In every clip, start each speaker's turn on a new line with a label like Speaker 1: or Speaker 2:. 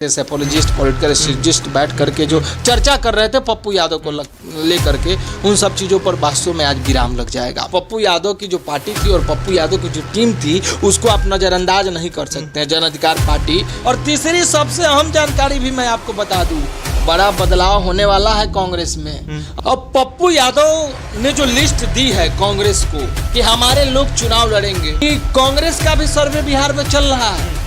Speaker 1: सेपोलॉजिस्ट political strategist बैठ करके जो चर्चा कर रहे थे पप्पू यादव को लेकर के, उन सब चीज़ों पर वास्तव में आज विराम लग जाएगा। पप्पू यादव की जो पार्टी थी और पप्पू यादव की जो टीम थी उसको आप नज़रअंदाज नहीं कर सकते हैं, जन अधिकार पार्टी। और तीसरी सबसे अहम जानकारी भी मैं आपको बता दूं, बड़ा बदलाव होने वाला है कांग्रेस में। अब पप्पू यादव ने जो लिस्ट दी है कांग्रेस को कि हमारे लोग चुनाव लड़ेंगे, कि कांग्रेस का भी सर्वे बिहार में चल रहा है।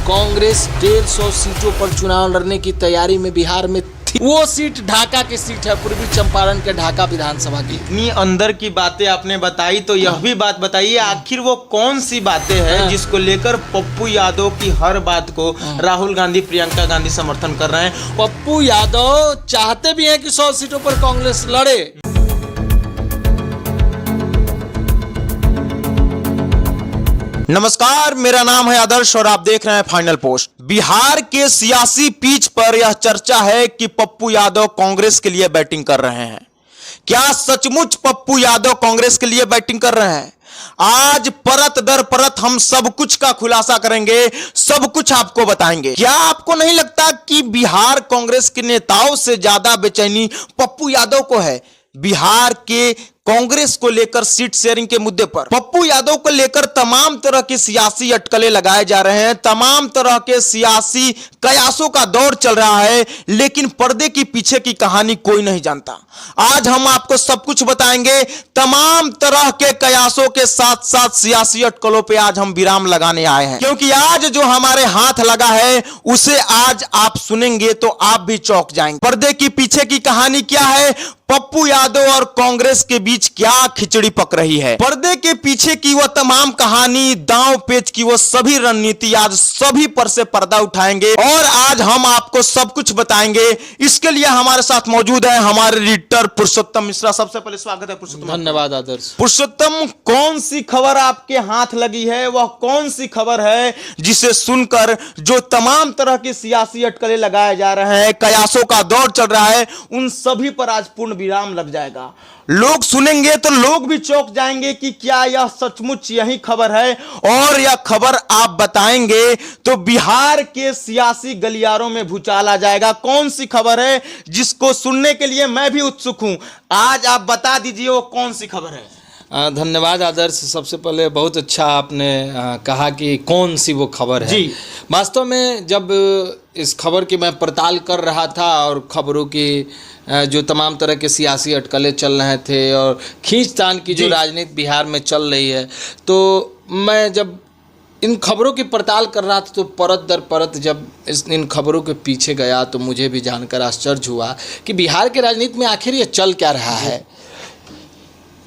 Speaker 1: कांग्रेस 150 सीटों पर चुनाव लड़ने की तैयारी में बिहार में थी। वो सीट ढाका की सीट है, पूर्वी चंपारण के ढाका विधानसभा की।
Speaker 2: इतनी अंदर की बातें आपने बताई, तो यह भी बात बताइए आखिर वो कौन सी बातें हैं जिसको लेकर पप्पू यादव की हर बात को राहुल गांधी, प्रियंका गांधी समर्थन कर रहे हैं।
Speaker 1: पप्पू यादव चाहते भी हैं कि 100 सीटों पर कांग्रेस लड़े।
Speaker 2: नमस्कार, मेरा नाम है आदर्श और आप देख रहे हैं फाइनल पोस्ट। बिहार के सियासी पिच पर यह चर्चा है कि पप्पू यादव कांग्रेस के लिए बैटिंग कर रहे हैं। क्या सचमुच पप्पू यादव कांग्रेस के लिए बैटिंग कर रहे हैं? आज परत दर परत हम सब कुछ का खुलासा करेंगे, सब कुछ आपको बताएंगे। क्या आपको नहीं लगता कि बिहार कांग्रेस के नेताओं से ज्यादा बेचैनी पप्पू यादव को है? बिहार के कांग्रेस को लेकर सीट शेयरिंग के मुद्दे पर पप्पू यादव को लेकर तमाम तरह के सियासी अटकलें लगाए जा रहे हैं, तमाम तरह के सियासी कयासों का दौर चल रहा है, लेकिन पर्दे की पीछे की कहानी कोई नहीं जानता। आज हम आपको सब कुछ बताएंगे। तमाम तरह के कयासों के साथ साथ सियासी अटकलों पे आज हम विराम लगाने आए हैं, क्योंकि आज जो हमारे हाथ लगा है उसे आज आप सुनेंगे तो आप भी चौंक जाएंगे। पर्दे की पीछे की कहानी क्या है, पप्पू यादव और कांग्रेस के बीच क्या खिचड़ी पक रही है, पर्दे के पीछे की वो तमाम कहानी, दांव पेच की वो सभी रणनीति, आज सभी पर से पर्दा उठाएंगे और आज हम आपको सब कुछ बताएंगे। इसके लिए हमारे साथ मौजूद है हमारे एडिटर पुरुषोत्तम मिश्रा। सबसे पहले स्वागत है पुरुषोत्तम।
Speaker 1: धन्यवाद आदर्श।
Speaker 2: पुरुषोत्तम, कौन सी खबर आपके हाथ लगी है? वह कौन सी खबर है जिसे सुनकर जो तमाम तरह की सियासी अटकलें लगाए जा रहे हैं, कयासों का दौर चल रहा है, उन सभी पर आज पूर्ण विराम लग जाएगा? लोग सुनेंगे तो लोग भी चौंक जाएंगे कि क्या यह सचमुच यही खबर है, और यह खबर आप बताएंगे तो बिहार के सियासी गलियारों में भूचाल आ जाएगा। कौन सी खबर है जिसको सुनने के लिए मैं भी उत्सुक हूं, आज आप बता दीजिए वो कौन सी खबर है।
Speaker 1: धन्यवाद आदर्श। सबसे पहले बहुत अच्छा आपने कहा कि कौन सी वो खबर है। वास्तव में जब इस खबर की मैं पड़ताल कर रहा था और खबरों की जो तमाम तरह के सियासी अटकलें चल रहे थे और खींचतान की जो राजनीति बिहार में चल रही है, तो मैं जब इन खबरों की पड़ताल कर रहा था तो परत दर परत जब इन खबरों के पीछे गया तो मुझे भी जानकर आश्चर्य हुआ कि बिहार के राजनीति में आखिर ये चल क्या रहा है।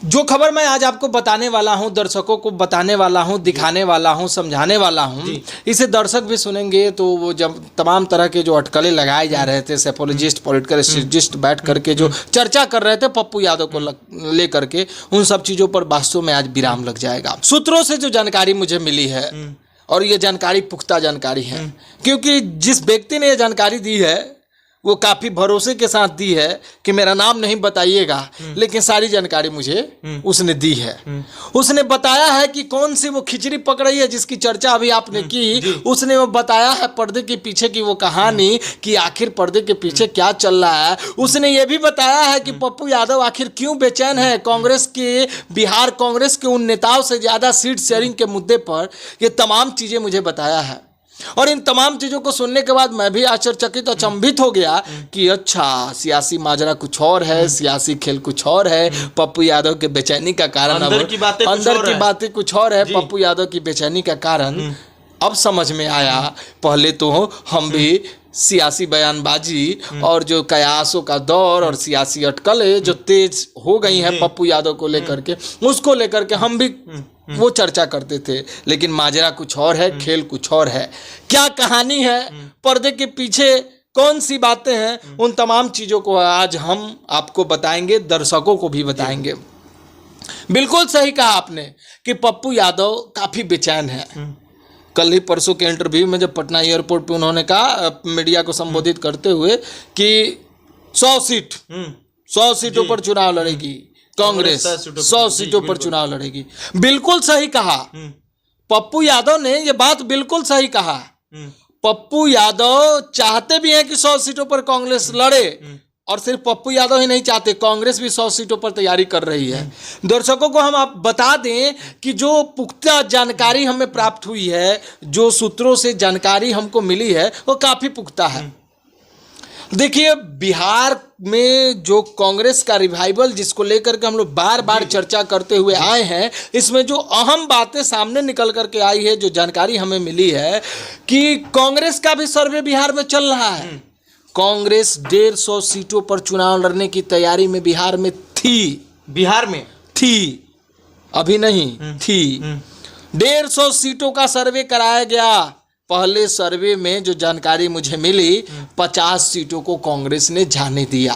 Speaker 1: जो खबर मैं आज आपको बताने वाला हूं, दर्शकों को बताने वाला हूं, दिखाने वाला हूं, समझाने वाला हूं, इसे दर्शक भी सुनेंगे तो वो जब तमाम तरह के जो अटकलें लगाए जा रहे थे, सेपोलॉजिस्ट पॉलिटिकल स्ट्रेटजिस्ट बैठ करके जो चर्चा कर रहे थे पप्पू यादव को लेकर के, उन सब चीज़ों पर वास्तव में आज विराम लग जाएगा। सूत्रों से जो जानकारी मुझे मिली है, और ये जानकारी पुख्ता जानकारी है, क्योंकि जिस व्यक्ति ने ये जानकारी दी है वो काफ़ी भरोसे के साथ दी है कि मेरा नाम नहीं बताइएगा, लेकिन सारी जानकारी मुझे उसने दी है। उसने बताया है कि कौन सी वो खिचड़ी पक रही है जिसकी चर्चा अभी आपने की। उसने वो बताया है पर्दे के पीछे की वो कहानी कि आखिर पर्दे के पीछे क्या चल रहा है। उसने ये भी बताया है कि पप्पू यादव आखिर क्यों बेचैन है कांग्रेस के, बिहार कांग्रेस के उन नेताओं से ज़्यादा सीट शेयरिंग के मुद्दे पर। ये तमाम चीज़ें मुझे बताया है, और इन तमाम चीज़ों को सुनने के बाद मैं भी आश्चर्यचकित, अचंभित हो गया कि अच्छा, सियासी माजरा कुछ और है, सियासी खेल कुछ और है, पप्पू यादव के बेचैनी का कारण अंदर की बातें कुछ और है। पप्पू यादव की बेचैनी का कारण अब समझ में आया। पहले तो हम भी सियासी बयानबाजी और जो कयासों का दौर और सियासी अटकलें जो तेज हो गई हैं पप्पू यादव को लेकर के, उसको लेकर के हम भी वो चर्चा करते थे, लेकिन माजरा कुछ और है, खेल कुछ और है। क्या कहानी है, पर्दे के पीछे कौन सी बातें हैं, उन तमाम चीज़ों को आज हम आपको बताएंगे, दर्शकों को भी बताएंगे। बिल्कुल सही कहा आपने कि पप्पू यादव काफ़ी बेचैन है। कल ही परसों के इंटरव्यू में जब पटना एयरपोर्ट पे उन्होंने कहा मीडिया को संबोधित करते हुए कि 100 सीटों पर चुनाव लड़ेगी कांग्रेस, 100 सीटों पर चुनाव लड़ेगी। बिल्कुल सही कहा पप्पू यादव ने, ये बात बिल्कुल सही कहा। पप्पू यादव चाहते भी हैं कि 100 सीटों पर कांग्रेस लड़े, और सिर्फ पप्पू यादव ही नहीं चाहते, कांग्रेस भी 100 सीटों पर तैयारी कर रही है। दर्शकों को हम आप बता दें कि जो पुख्ता जानकारी हमें प्राप्त हुई है, जो सूत्रों से जानकारी हमको मिली है, वो काफी पुख्ता है। देखिए, बिहार में जो कांग्रेस का रिवाइवल जिसको लेकर के हम लोग बार बार चर्चा करते हुए आए हैं, इसमें जो अहम बातें सामने निकल करके आई है, जो जानकारी हमें मिली है कि कांग्रेस का भी सर्वे बिहार में चल रहा है। कांग्रेस 150 सीटों पर चुनाव लड़ने की तैयारी में बिहार में थी।
Speaker 2: बिहार में
Speaker 1: थी, अभी नहीं थी। 150 सीटों का सर्वे कराया गया। पहले सर्वे में जो जानकारी मुझे मिली, 50 सीटों को कांग्रेस ने जाने दिया।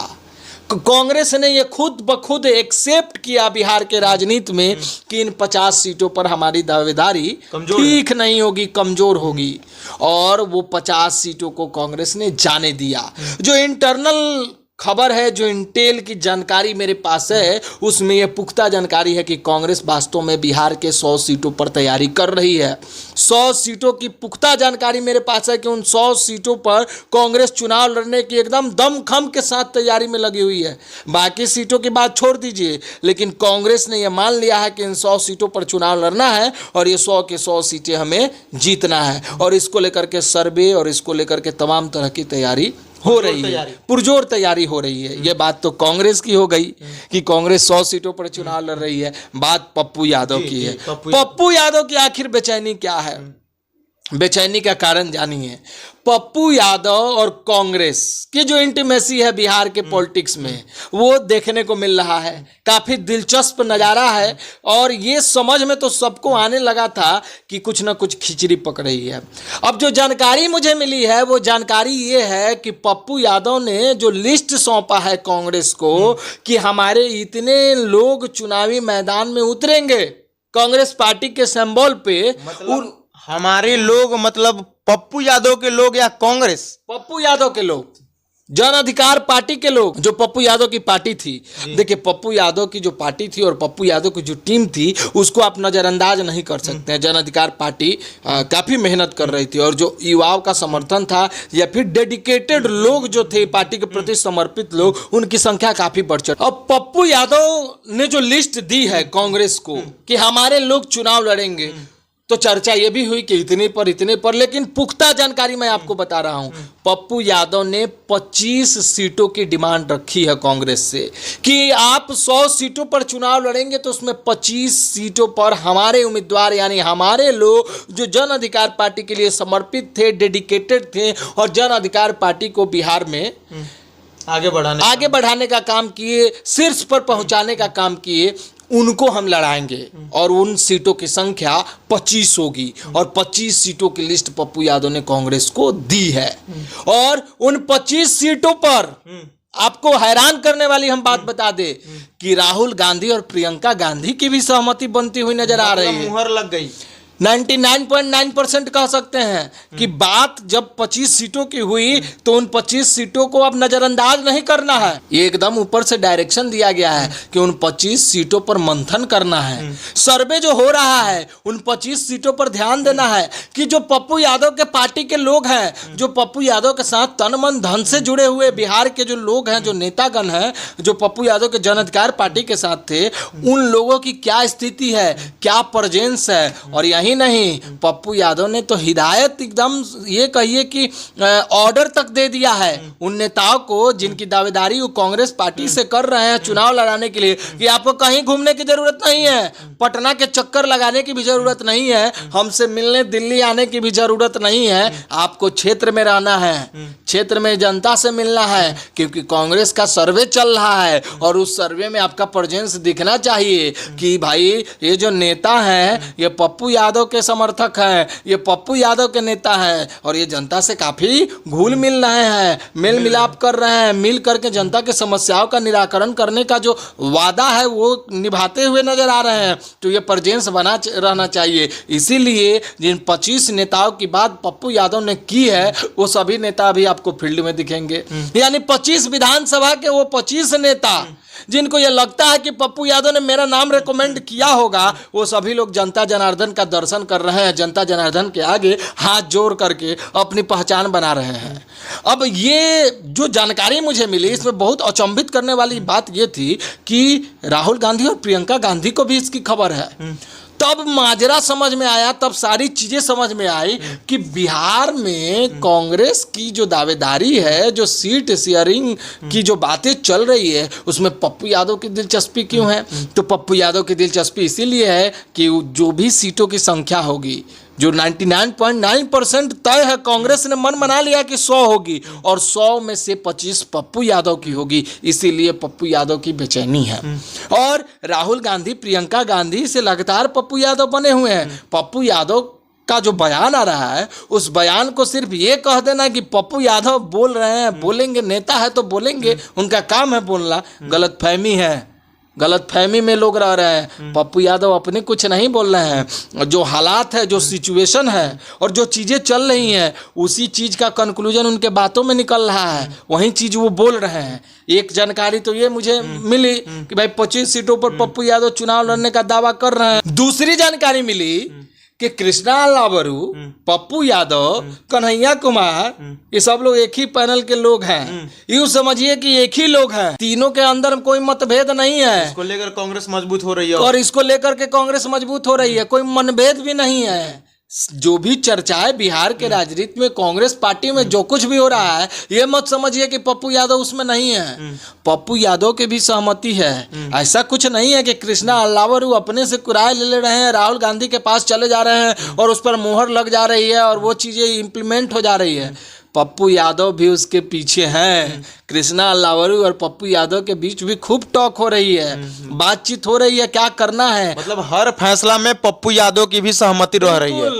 Speaker 1: कांग्रेस ने ये खुद ब खुद एक्सेप्ट किया बिहार के राजनीति में कि इन 50 सीटों पर हमारी दावेदारी ठीक नहीं होगी, कमजोर होगी, और वो 50 सीटों को कांग्रेस ने जाने दिया। जो इंटरनल खबर है, जो इंटेल की जानकारी मेरे पास है, उसमें यह पुख्ता जानकारी है कि कांग्रेस वास्तव में बिहार के 100 सीटों पर तैयारी कर रही है। 100 सीटों की पुख्ता जानकारी मेरे पास है कि उन 100 सीटों पर कांग्रेस चुनाव लड़ने की एकदम दमखम के साथ तैयारी में लगी हुई है। बाकी सीटों की बात छोड़ दीजिए, लेकिन कांग्रेस ने यह मान लिया है कि इन 100 सीटों पर चुनाव लड़ना है और ये 100 के 100 सीटें हमें जीतना है, और इसको लेकर के सर्वे और इसको लेकर के तमाम तरह की तैयारी हो रही है, पुरजोर तैयारी हो रही है। ये बात तो कांग्रेस की हो गई कि कांग्रेस 100 सीटों पर चुनाव लड़ रही है। बात पप्पू यादव की है। पप्पू यादव की आखिर बेचैनी क्या है? बेचैनी का कारण जानिए। पप्पू यादव और कांग्रेस की जो इंटीमेसी है बिहार के पॉलिटिक्स में, वो देखने को मिल रहा है। काफी दिलचस्प नज़ारा है, और ये समझ में तो सबको आने लगा था कि कुछ ना कुछ खिचड़ी पक रही है। अब जो जानकारी मुझे मिली है, वो जानकारी ये है कि पप्पू यादव ने जो लिस्ट सौंपा है कांग्रेस को कि हमारे इतने लोग चुनावी मैदान में उतरेंगे कांग्रेस पार्टी के सिंबल पे,
Speaker 2: मतलब हमारे लोग मतलब पप्पू यादव के लोग या कांग्रेस?
Speaker 1: पप्पू यादव के लोग, जन अधिकार पार्टी के लोग, जो पप्पू यादव की पार्टी थी। देखिए, पप्पू यादव की जो पार्टी थी और पप्पू यादव की जो टीम थी, उसको आप नज़रअंदाज नहीं कर सकते हैं। जन अधिकार पार्टी काफ़ी मेहनत कर रही थी, और जो युवाओं का समर्थन था या फिर डेडिकेटेड लोग जो थे पार्टी के प्रति समर्पित लोग, उनकी संख्या काफ़ी बढ़ चढ़ी। अब पप्पू यादव ने जो लिस्ट दी है कांग्रेस को कि हमारे लोग चुनाव लड़ेंगे, तो चर्चा ये भी हुई कि इतने पर, लेकिन पुख्ता जानकारी मैं आपको बता रहा हूं। पप्पू यादव ने 25 सीटों की डिमांड रखी है कांग्रेस से कि आप 100 सीटों पर चुनाव लड़ेंगे तो उसमें 25 सीटों पर हमारे उम्मीदवार, यानी हमारे लोग जो जन अधिकार पार्टी के लिए समर्पित थे, डेडिकेटेड थे, और जन अधिकार पार्टी को बिहार में आगे बढ़ाने का काम किए, शीर्ष पर पहुंचाने का काम किए, उनको हम लड़ाएंगे। और उन सीटों की संख्या 25 होगी, और 25 सीटों की लिस्ट पप्पू यादव ने कांग्रेस को दी है। और उन 25 सीटों पर आपको हैरान करने वाली हम बात बता दे कि राहुल गांधी और प्रियंका गांधी की भी सहमति बनती हुई नजर आ रही है।
Speaker 2: मुहर लग गई।
Speaker 1: 99.9% कह सकते हैं कि बात जब 25 सीटों की हुई तो उन 25 सीटों को अब नजरअंदाज नहीं करना है। ये एकदम ऊपर से डायरेक्शन दिया गया है कि उन 25 सीटों पर मंथन करना है। सर्वे जो हो रहा है उन 25 सीटों पर ध्यान देना है कि जो पप्पू यादव के पार्टी के लोग हैं, जो पप्पू यादव के साथ तन मन धन से जुड़े हुए बिहार के जो लोग हैं, जो नेतागण हैं, जो पप्पू यादव के जन अधिकार पार्टी के साथ थे, उन लोगों की क्या स्थिति है, क्या प्रेजेंस है। और यही नहीं, पप्पू यादव ने तो हिदायत एकदम ये कहिए कि ऑर्डर तक दे दिया है उन नेताओं को जिनकी दावेदारी वो कांग्रेस पार्टी से कर रहे हैं चुनाव लड़ाने के लिए, कि आपको कहीं घूमने की जरूरत नहीं है, पटना के चक्कर लगाने की भी जरूरत नहीं है, हमसे मिलने दिल्ली आने की भी जरूरत नहीं है। आपको क्षेत्र में रहना है, क्षेत्र में जनता से मिलना है, क्योंकि कांग्रेस का सर्वे चल रहा है और उस सर्वे में आपका प्रेजेंस दिखना चाहिए कि भाई ये जो नेता हैं ये पप्पू यादव के समर्थक हैं, ये पप्पू यादव के नेता हैं, और ये जनता से काफी घुल मिल रहे हैं, मेल मिलाप कर रहे हैं, मिल करके जनता के समस्याओं का निराकरण करने का जो वादा है वो निभाते हुए नजर आ रहे हैं। तो ये प्रेजेंस बना रहना चाहिए। इसीलिए जिन 25 नेताओं की बात पप्पू यादव ने की है वो सभी नेता भी आपको फील्ड में दिखेंगे, यानी 25 विधानसभा के वो 25 नेता जिनको ये लगता है कि पप्पू यादव ने मेरा नाम रेकमेंड किया होगा, वो सभी लोग जनता जनार्दन का दर्शन कर रहे हैं, जनता जनार्दन के आगे हाथ जोड़ करके अपनी पहचान बना रहे हैं। अब ये जो जानकारी मुझे मिली, इसमें बहुत अचंभित करने वाली बात ये थी कि राहुल गांधी और प्रियंका गांधी को भी इसकी खबर है। तब माजरा समझ में आया, तब सारी चीजें समझ में आई कि बिहार में कांग्रेस की जो दावेदारी है, जो सीट शेयरिंग की जो बातें चल रही है, उसमें पप्पू यादव की दिलचस्पी क्यों है? तो पप्पू यादव की दिलचस्पी इसीलिए है कि जो भी सीटों की संख्या होगी, जो 99.9% तय है, कांग्रेस ने मन बना लिया कि 100 होगी और 100 में से 25 पप्पू यादव की होगी, इसीलिए पप्पू यादव की बेचैनी है। और राहुल गांधी, प्रियंका गांधी से लगातार पप्पू यादव बने हुए हैं। पप्पू यादव का जो बयान आ रहा है, उस बयान को सिर्फ ये कह देना कि पप्पू यादव बोल रहे हैं, बोलेंगे, नेता है तो बोलेंगे, उनका काम है बोलना, गलतफहमी है। गलतफहमी में लोग रह रहे हैं। पप्पू यादव अपने कुछ नहीं बोल रहे हैं। जो हालात है, जो सिचुएशन है और जो चीज़ें चल रही हैं, उसी चीज़ का कंक्लूजन उनके बातों में निकल रहा है, वही चीज़ वो बोल रहे हैं। एक जानकारी तो ये मुझे मिली कि भाई 25 सीटों पर पप्पू यादव चुनाव लड़ने का दावा कर रहे हैं। दूसरी जानकारी मिली कि कृष्णा लावरू, पप्पू यादव, कन्हैया कुमार, ये सब लोग एक ही पैनल के लोग हैं। यूँ समझिए कि एक ही लोग हैं, तीनों के अंदर कोई मतभेद नहीं है।
Speaker 2: इसको लेकर कांग्रेस मजबूत हो रही है
Speaker 1: और इसको लेकर के कांग्रेस मजबूत हो रही है, कोई मनभेद भी नहीं है। जो भी चर्चा है बिहार के राजनीति में, कांग्रेस पार्टी में जो कुछ भी हो रहा है, ये मत समझिए कि पप्पू यादव उसमें नहीं है। पप्पू यादव के भी सहमति है। ऐसा कुछ नहीं है कि कृष्णा लावरू अपने से कुराए ले रहे हैं, राहुल गांधी के पास चले जा रहे हैं और उस पर मोहर लग जा रही है और वो चीजें इंप्लीमेंट हो जा रही है। पप्पू यादव भी उसके पीछे हैं। कृष्णा लावरू और पप्पू यादव के बीच भी खूब टॉक हो रही है, बातचीत हो रही है, क्या करना है।
Speaker 2: मतलब हर फैसला में पप्पू यादव की भी सहमति रह रही है।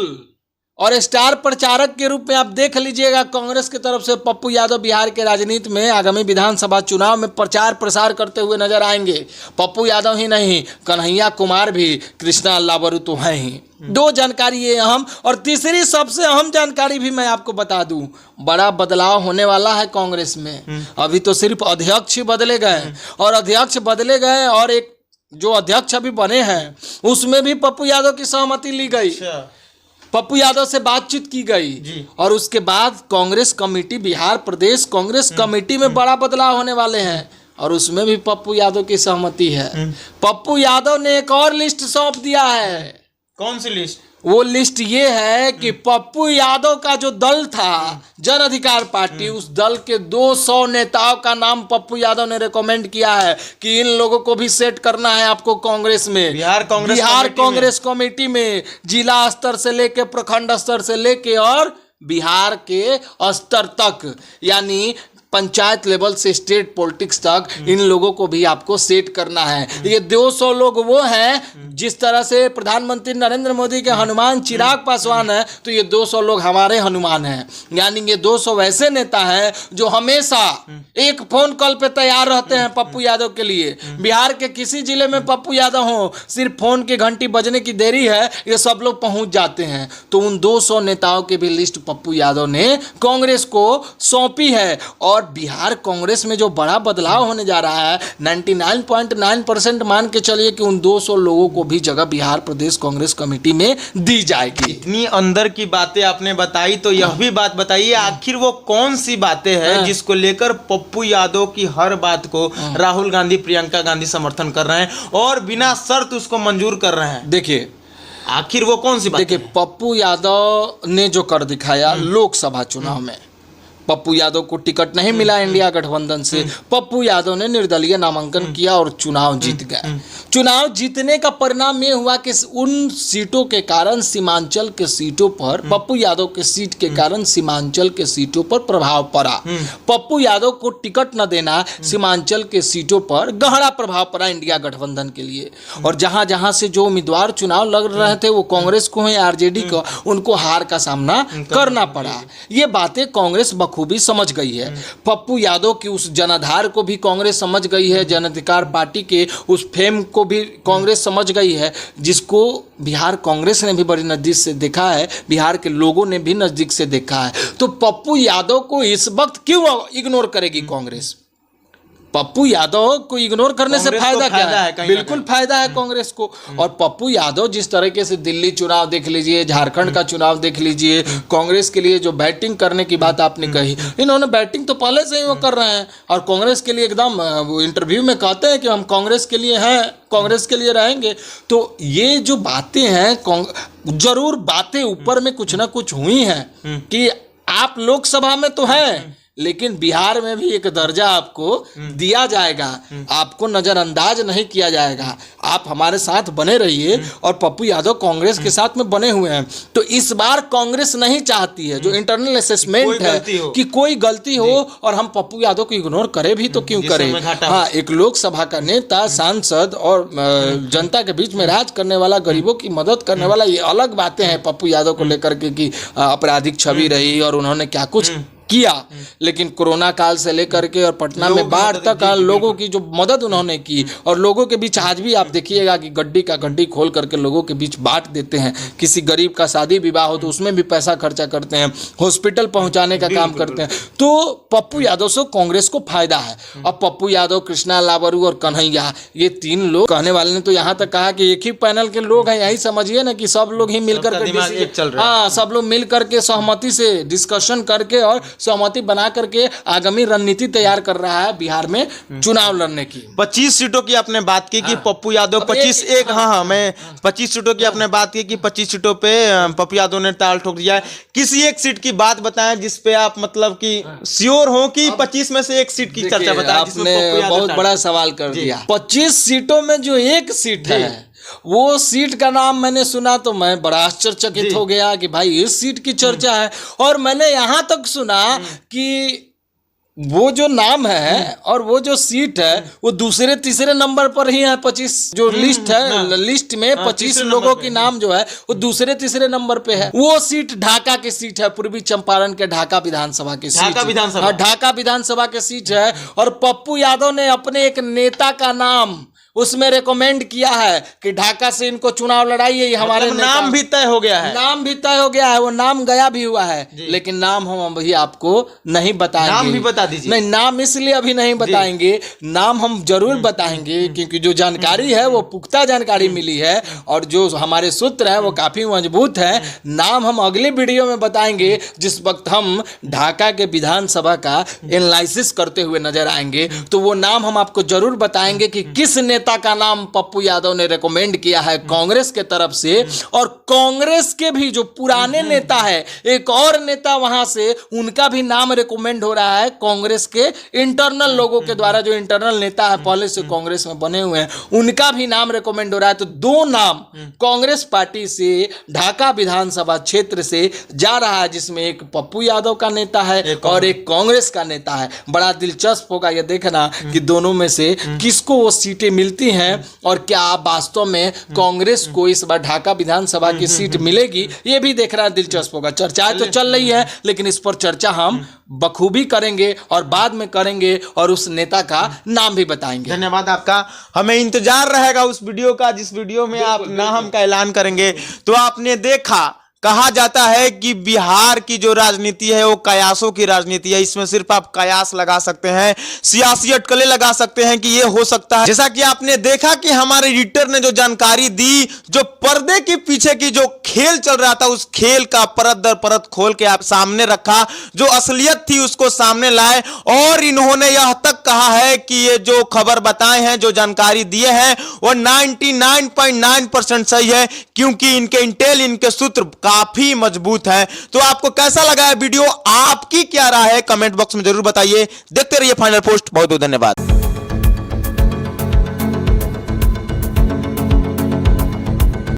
Speaker 1: और स्टार प्रचारक के रूप में आप देख लीजिएगा, कांग्रेस की तरफ से पप्पू यादव बिहार के राजनीति में आगामी विधानसभा चुनाव में प्रचार प्रसार करते हुए नजर आएंगे। पप्पू यादव ही नहीं, कन्हैया कुमार भी, कृष्णा लावरू तो हैं ही। दो जानकारी ये अहम। और तीसरी सबसे अहम जानकारी भी मैं आपको बता दूं, बड़ा बदलाव होने वाला है कांग्रेस में। अभी तो सिर्फ अध्यक्ष ही बदले गए, और अध्यक्ष बदले गए और एक जो अध्यक्ष अभी बने हैं उसमें भी पप्पू यादव की सहमति ली गई। पप्पू यादव से बातचीत की गई और उसके बाद कांग्रेस कमेटी, बिहार प्रदेश कांग्रेस कमेटी में बड़ा बदलाव होने वाले हैं और उसमें भी पप्पू यादव की सहमति है। पप्पू यादव ने एक और लिस्ट सौंप दिया है।
Speaker 2: कौन सी लिस्ट?
Speaker 1: वो लिस्ट ये है कि पप्पू यादव का जो दल था, जन अधिकार पार्टी, उस दल के 200 नेताओं का नाम पप्पू यादव ने रिकमेंड किया है कि इन लोगों को भी सेट करना है आपको कांग्रेस में, बिहार कांग्रेस कमेटी में, जिला स्तर से लेके प्रखंड स्तर से लेके और बिहार के स्तर तक, यानी पंचायत लेवल से स्टेट पॉलिटिक्स तक इन लोगों को भी आपको सेट करना है। ये 200 लोग वो हैं, जिस तरह से प्रधानमंत्री नरेंद्र मोदी के हनुमान चिराग पासवान है, तो ये 200 लोग हमारे हनुमान हैं। यानी ये 200 वैसे नेता हैं जो हमेशा एक फोन कॉल पे तैयार रहते हैं पप्पू यादव के लिए। बिहार के किसी जिले में पप्पू यादव हो, सिर्फ फोन की घंटी बजने की देरी है, ये सब लोग पहुंच जाते हैं। तो उन 200 नेताओं की भी लिस्ट पप्पू यादव ने कांग्रेस को सौंपी है। और बिहार कांग्रेस में जो बड़ा बदलाव होने जा रहा है, 99.9% मान के चलिए कि उन 200 लोगों को भी जगह बिहार प्रदेश कांग्रेस कमेटी में दी जाएगी।
Speaker 2: इतनी अंदर की बातें आपने बताई, तो यह भी बात बताइए आखिर वो कौन सी बातें हैं जिसको लेकर पप्पू यादव की हर बात को राहुल गांधी, प्रियंका गांधी समर्थन कर रहे हैं और बिना शर्त उसको मंजूर कर रहे हैं।
Speaker 1: देखिए
Speaker 2: आखिर वो कौन सी बात?
Speaker 1: देखिए, पप्पू यादव ने जो कर दिखाया लोकसभा चुनाव में, पप्पू यादव को टिकट नहीं मिला इंडिया गठबंधन से, पप्पू यादव ने निर्दलीय नामांकन किया और चुनाव जीत गए। चुनाव जीतने का परिणाम ये हुआ कि उन सीटों के कारण सीमांचल के सीटों पर, पप्पू यादव के सीट के कारण सीमांचल के सीटों पर प्रभाव पड़ा। पप्पू यादव को टिकट न देना सीमांचल के सीटों पर गहरा प्रभाव पड़ा इंडिया गठबंधन के लिए। और जहां जहां से जो उम्मीदवार चुनाव लड़ रहे थे, वो कांग्रेस को है, आरजेडी को, उनको हार का सामना करना पड़ा। ये बातें कांग्रेस बखूबी समझ गई है। पप्पू यादव की उस जनाधार को भी कांग्रेस समझ गई है, जन अधिकार पार्टी के उस फेम को भी कांग्रेस समझ गई है, जिसको बिहार कांग्रेस ने भी बड़ी नजदीक से देखा है, बिहार के लोगों ने भी नजदीक से देखा है। तो पप्पू यादव को इस वक्त क्यों इग्नोर करेगी कांग्रेस? पप्पू यादव को इग्नोर करने से
Speaker 2: कांग्रेस
Speaker 1: फायदा
Speaker 2: को
Speaker 1: क्या
Speaker 2: फायदा है
Speaker 1: है?
Speaker 2: कहीं ना
Speaker 1: बिल्कुल फायदा है कांग्रेस को। और पप्पू यादव जिस तरीके से दिल्ली चुनाव देख लीजिए, झारखंड का चुनाव देख लीजिए, कांग्रेस के लिए जो बैटिंग करने की बात आपने कही, इन्होंने बैटिंग तो पहले से ही वो कर रहे हैं और कांग्रेस के लिए एकदम इंटरव्यू में कहते हैं कि हम कांग्रेस के लिए हैं, कांग्रेस के लिए रहेंगे। तो ये जो बातें हैं, जरूर बातें ऊपर में कुछ ना कुछ हुई हैं कि आप लोकसभा में तो हैं लेकिन बिहार में भी एक दर्जा आपको दिया जाएगा, आपको नजरअंदाज नहीं किया जाएगा, आप हमारे साथ बने रहिए। और पप्पू यादव कांग्रेस के साथ में बने हुए हैं। तो इस बार कांग्रेस नहीं चाहती है, जो इंटरनल असेसमेंट है कि कोई गलती हो और हम पप्पू यादव को इग्नोर करें भी तो क्यों करें। हाँ, एक लोकसभा का नेता, सांसद और जनता के बीच में राज करने वाला, गरीबों की मदद करने वाला, ये अलग बातें हैं पप्पू यादव को लेकर के कि आपराधिक छवि रही और उन्होंने क्या कुछ किया। लेकिन कोरोना काल से लेकर के और पटना में बाढ़ तक लोगों की जो मदद उन्होंने की, और लोगों के बीच आज भी आप देखिएगा कि गड्डी का गड्डी खोल करके लोगों के बीच बांट देते हैं। किसी गरीब का शादी विवाह हो तो उसमें भी पैसा खर्चा करते हैं, हॉस्पिटल पहुंचाने का काम करते हैं। तो पप्पू यादव से कांग्रेस को फायदा है। अब पप्पू यादव, कृष्णा लावरू और कन्हैया, ये तीन लोग, कहने वाले ने तो यहाँ तक कहा कि एक ही पैनल के लोग हैं। यही समझिए ना कि सब लोग ही मिलकर हाँ, सब लोग मिल करके सहमति से डिस्कशन करके और सहमति बना करके आगामी रणनीति तैयार कर रहा है बिहार में चुनाव लड़ने की।
Speaker 2: 25 सीटों की आपने बात की कि पप्पू यादव 25 मैं 25 सीटों की आपने बात की कि 25 सीटों पे पप्पू यादव ने ताल ठोक दिया है। किसी एक सीट की बात बताएं जिस पे आप मतलब कि श्योर हो कि 25 में से एक सीट की चर्चा बताएं।
Speaker 1: आपने बहुत बड़ा सवाल कर दिया। 25 सीटों में जो एक सीट है, वो सीट का नाम मैंने सुना तो मैं बड़ा आश्चर्यचकित हो गया कि भाई इस सीट की चर्चा है। और मैंने यहां तक सुना कि वो जो नाम है और वो जो सीट है वो दूसरे तीसरे नंबर पर ही है। 25 जो लिस्ट है, लिस्ट में 25 लोगों की नाम जो है वो दूसरे तीसरे नंबर पे है। वो सीट ढाका की सीट है, पूर्वी चंपारण के ढाका विधानसभा की सीट, ढाका विधानसभा की सीट है। और पप्पू यादव ने अपने एक नेता का नाम उसमें रेकमेंड किया है कि ढाका से इनको चुनाव लड़ाइए। हमारे
Speaker 2: नाम भी तय हो गया है,
Speaker 1: नाम भी तय हो गया है, वो नाम गया भी हुआ है, लेकिन नाम हम अभी आपको नहीं बताएंगे।
Speaker 2: नाम भी बता दीजिए।
Speaker 1: नहीं, नाम इसलिए अभी नहीं बताएंगे, नाम हम जरूर बताएंगे क्योंकि जो जानकारी है वो पुख्ता जानकारी मिली है और जो हमारे सूत्र है वो काफी मजबूत है। नाम हम अगली वीडियो में बताएंगे जिस वक्त हम ढाका के विधानसभा का एनालिसिस करते हुए नजर आएंगे। तो वो नाम हम आपको जरूर बताएंगे कि किस नेता का नाम पप्पू यादव ने रेकमेंड किया है कांग्रेस के तरफ से। और कांग्रेस के भी जो पुराने नेता है, एक और नेता वहां से, उनका भी नाम रेकमेंड हो रहा है कांग्रेस के इंटरनल लोगों के द्वारा। जो इंटरनल नेता है पहले से कांग्रेस में बने हुए हैं, उनका भी नाम रेकमेंड हो रहा है। तो दो नाम कांग्रेस पार्टी से ढाका विधानसभा क्षेत्र से जा रहा है, जिसमें एक पप्पू यादव का नेता है और एक कांग्रेस का नेता है। बड़ा दिलचस्प होगा यह देखना कि दोनों में से किसको वो सीटें मिलती हैं और क्या वास्तव में कांग्रेस को इस बार ढाका विधानसभा की सीट मिलेगी, ये भी देखना दिलचस्प होगा। चर्चाएं तो चल रही है लेकिन इस पर चर्चा हम बखूबी करेंगे और बाद में करेंगे और उस नेता का नाम भी बताएंगे।
Speaker 2: धन्यवाद आपका। हमें इंतजार रहेगा उस वीडियो का जिस वीडियो में आप नाम का ऐलान करेंगे। तो आपने देखा, कहा जाता है कि बिहार की जो राजनीति है वो कयासों की राजनीति है। इसमें सिर्फ आप कयास लगा सकते हैं, सियासी अटकलें लगा सकते हैं कि ये हो सकता है। जैसा कि आपने देखा कि हमारे एडिटर ने जो जानकारी दी, जो पर्दे के पीछे की जो खेल चल रहा था, उस खेल का परत दर परत खोल के आप सामने रखा, जो असलियत थी उसको सामने लाए। और इन्होंने यह तक कहा है कि ये जो खबर बताए हैं, जो जानकारी दिए हैं, वो 99.9% सही है, क्योंकि इनके इंटेल, इनके सूत्र काफी मजबूत है। तो आपको कैसा लगा है वीडियो, आपकी क्या राय है, कमेंट बॉक्स में जरूर बताइए। देखते रहिए फाइनल पोस्ट। बहुत बहुत धन्यवाद।